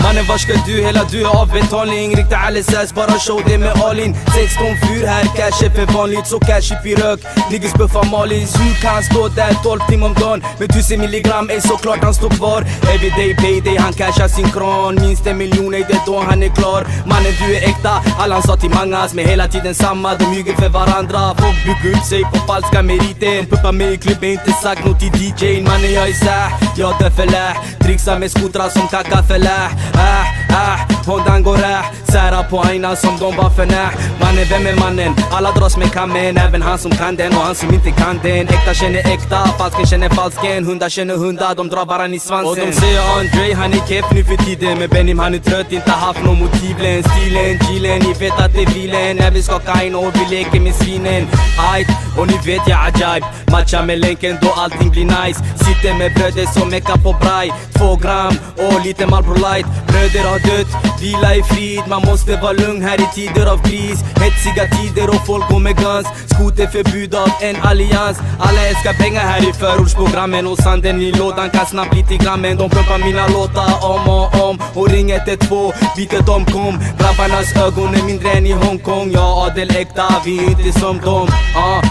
Mannen vad ska du, hela du är avbetalning. Rikta alldeles bara show det med all in. 16 fyr här, cash är för vanligt. Så cash i pirök, niggas buffar malis. Hur kan han stå där 12 timmar om dagen? Med 1000 milligram är såklart han står kvar. Everyday payday, han cashar sin kran. Minst 1 miljon, är det då han är klar. Mannen du är äkta, alla han sa till mangas. Men hela tiden samma, de ljuger för varandra. Folk bygger upp sig på falska meriter. Puppar mig i klubben, inte sagt något till DJn. Mannen jag är sah, jag dör för lä. Trixar med skotrar som kaka för lä. Hondan går sära på aina som de var för när. Mannen, vem är mannen? Alla dras med kammen. Även han som kan den och han som inte kan den. Äkta känner äkta, falsken känner falsken. Hundar känner hundar, de drar varann i svansen. Och de säger Andre, han är keff nu för tiden. Men Benim han är trött, inte haft någon motivlen. Stilen, chillen, ni vet att det är vilen. När vi ska kain och vi leker med svinen. Ajt, och ni vet jag ajaib. Matcha med länken då allting blir nice. Sitter med brödet som mecka på braj. 2 gram och lite Marlboro light. Bröder har dött, vila i frid. Man måste vara lugn här i tider av kris. Hetsiga tider och folk går med guns. Skoterförbud av en allians. Alla älskar pengar här i förortsprogrammen. Och sanden i lådan kan snabbt bli till grammen. De pumpar mina låtar om och om. Och ring 112, bitet de kom. Grabbarnas ögon är mindre än i Hongkong. Ja, adel äkta, vi är inte som dem.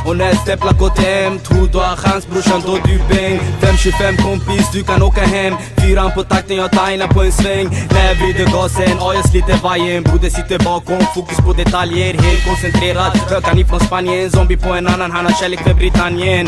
Och när jag stäpplar KTM, tror du har chans brorsan då du bäng. 525 kompis, du kan åka hem. 4 på takten, jag tar på en sväng. När jag vrider gasen, jag sliter vajen. Broder sitter bakom, fokus på detaljer. Helt koncentrerad, hökan ifrån Spanien. Zombie på en annan, han har kärlek för Britannien.